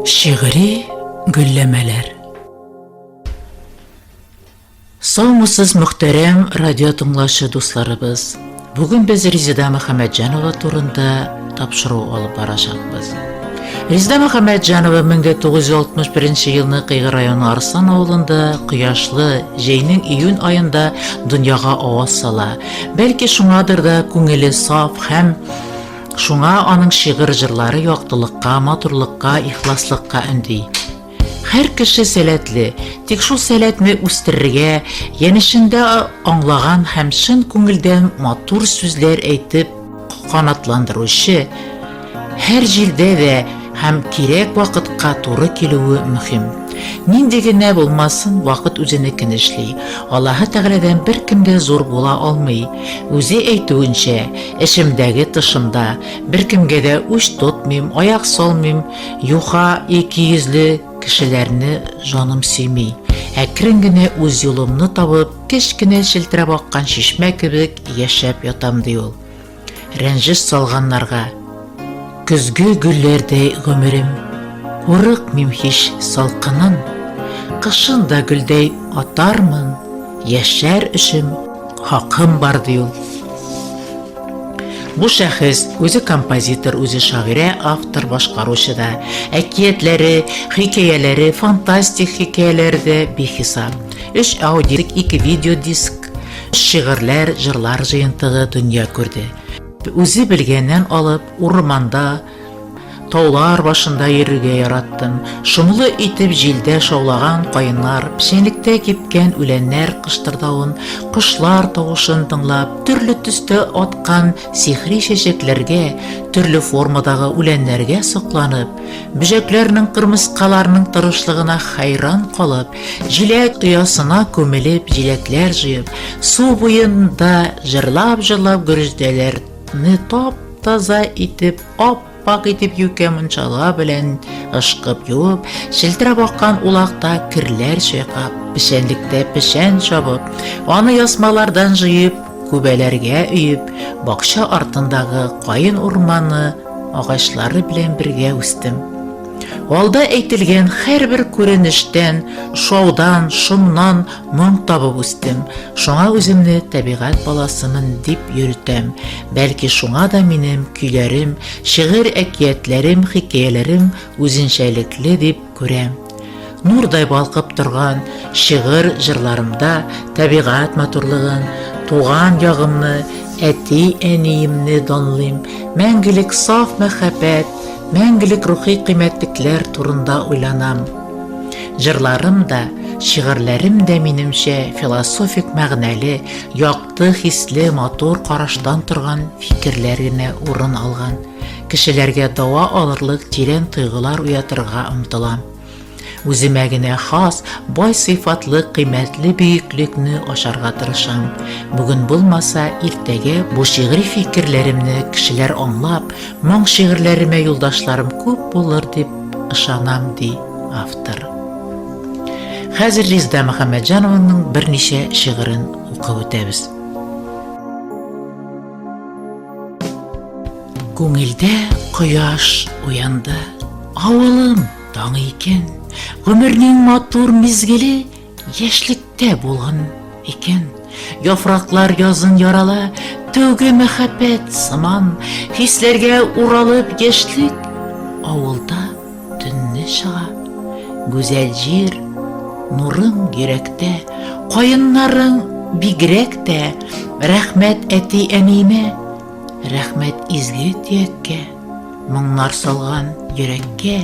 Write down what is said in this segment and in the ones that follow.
Şiiri güllemeler. Sağmısız muhterem radyo tыңлашы dostlarыбыз. Bugün biz Резида Мөхәммәтҗанова турында тапшыру алып барачакбыз. Резида Мөхәммәтҗанова 1961 елны Кыйгы районы Арсан авылында кояшлы җәйнең июнь ayында дөньяга аваз сала. Бәлки шуңадыр да күңеле саф һәм шуңа аның шигырь җырлары яктылыкка, матурлыкка, ихласлыкка өнди. Һәр кеше сәләтле, тик шул сәләтне үстерергә, янәшендә аңлаган һәм шын күңелдән матур сүзләр әйтеп канатландыручы, һәр җирдә дә һәм кирәк вакытка туры килүе мөһим. Нинди генә булмасын, вакыт үзенекен эшли. Аллаһы Тәгаләдән беркемгә зур була алмый. Үзе әйтүенчә, эшемдәге тышымда беркемгә дә үч тотмыйм, аяк салмыйм, юха икейөзле кешеләрне җаным сөйми. Әкрен генә үз юлымны табып, кечкенә челтерәп аккан чишмә кебек яшәп ятам ди ул. Рәнҗеш салганнарга көзге гөлләрдәй гомерем, урыкмыйм һич салкынын, кышын да гөлдәй атармын, яшәр өчен хакым бар ди ул. Бу шәхес үзе композитор, үзе шагыйрә, автор, башкаручы да, әкиятләре, хикәяләре, фантастик хикәяләре дә бихисап. 3 аудиодиск, 2 видеодиск, шигырьләр, җырлар җыентыгы дөнья күрде. Үзе белгәннән алып, урманда, таулар башында йөрергә яраттым. Шомлы итеп җилдә шаулаган каеннар, печәнлектә кипкән үләннәр кыштырдавын, кошлар тавышын тыңлап, төрле төстә аткан сихри чәчәкләргә, төрле формадагы үләннәргә сокланып, бөҗәкләрнең кырмыскаларының тырышлыгына хайран калып, җиләк оясына күмелеп, җиләкләр җыеп, су буенда җырлап гөрҗдәләрне тап-таза итеп, пак итеп юкә мунчала белән ышкып юып, челтерәп аккан улакта кирләр чайкап, печәнлектә печән чабып, аны ясмалардан җыеп, күбәләргә өеп, бакча артындагы каен урманы агачлары белән бергә үстем. Алда әйтелгән һәрбер күренештән, шаудан, шомнан моң табып үстем. Шуңа үземне табигать баласымын дип йөртәм. Бәлки шуңа да минем көйләрем, шигырь әкиятләрем, хикәяләрем үзенчәлекле дип күрәм. Нурдай балкып торган шигырь җырларымда табигать матурлыгын, туган ягымны, әти-әниемне данлыйм, мәңгелек саф мәхәббәт, мәңгелек рухи кыйммәтлекләр турында уйланам. Җырларым да, шигырьләрем дә минемчә философик мәгънәле, якты, хисле, матур караштан торган фикерләр генә урын алган. Кешеләргә дава алырлык тирән тойгылар уятырга омтылам. Үземә генә хас, бай сыйфатлы, кыйммәтле бөеклекне ашарга тырышам. Бүген булмаса, иртәгә бу шигъри фикерләремне кешеләр аңлап, моң шигырьләремә юлдашларым күп булыр дип ышанам, ди автор. Хәзер Резида Мөхәммәтҗанованың берничә шигырен укып үтәбез. Күңелдә кояш уянды, авылым таң икән. Гомернең матур мизгеле яшьлектә булган икән. Яфраклар язын ярала, тәүге мәхәббәт сыман, хисләргә уралып яшьлек, авылда төнне чыга. Гүзәл җир, нурың йөрәктә, каеннарың бигрәк тә, рәхмәт әти-әниемә, рәхмәт изге төяккә, моңнар салган йөрәккә,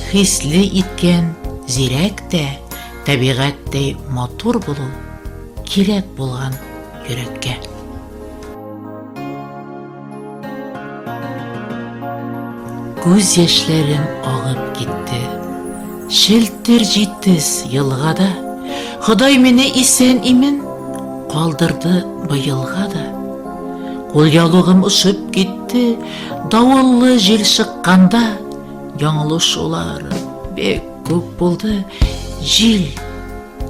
хисле иткән зирәктә, табигатьтәй матур булу кирәк булган йөрәккә. Күз яшьләрем агып китте, челтер җитез елгада, Ходай мине исән имен калдырды быелга да. Кул ялыгым ышып китте, давыллы җил чыкканда, яңлышулар бек күп булды, җил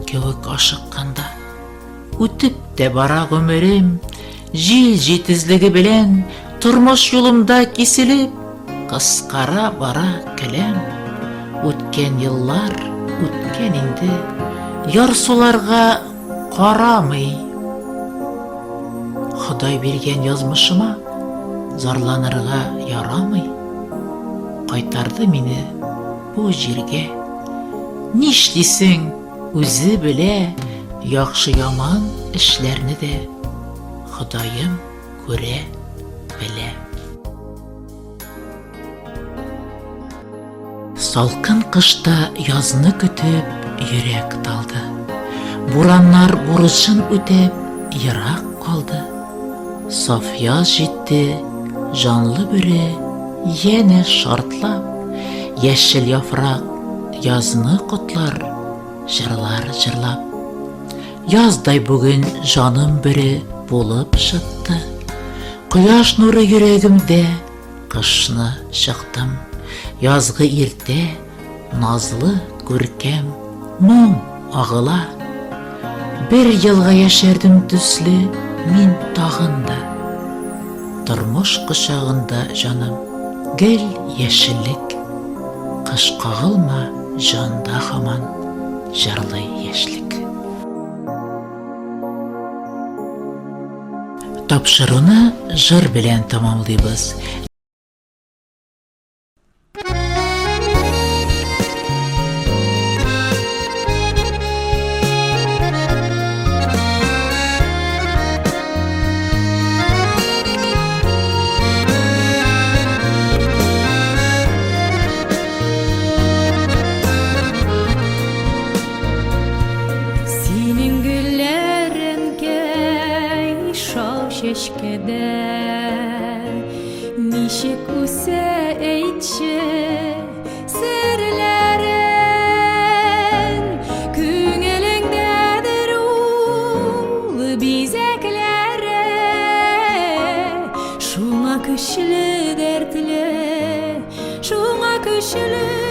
кебек ашыкканда. Үтеп тә бара гомерем, җил җитезлеге белән, тормыш юлымда киселеп, кыскара бара келәм. Үткен йыллар, үткен инде, ярсуларга карамый. Ходай берген язмышыма зарланырга ярамый. Кайтарды мине бу җиргә. Нишлисең, үзе белә, яхшы яман эшләрне дә Ходаем күрә, белә. Салкын кышта язны көтеп йөрәк талды. Бураннар бурычын үтеп ерак калды. Саф яз җитте, жанлы бүре яне шартлап, яшел яфрак язны котлар, җырлар җырлап. Яздай бүген жаным бүре булып чыкты. Кояш нуры йөрәгемдә, кышны чыктым. Язгы иртә, назлы күркәм, моң агыла. Бер елга яшәрдем төсле мин тагында. Тормыш кочагында җаным, гел яшеллек. Кыш кагылма җанда һаман, җырлый яшьлек. Тапшыруны җыр белән тамамлыйбыз. Çeşkede nişek üse eğitçe serlerin küngeliğindedir ulu bizeklere şuna kışlı dertle şuna kışlı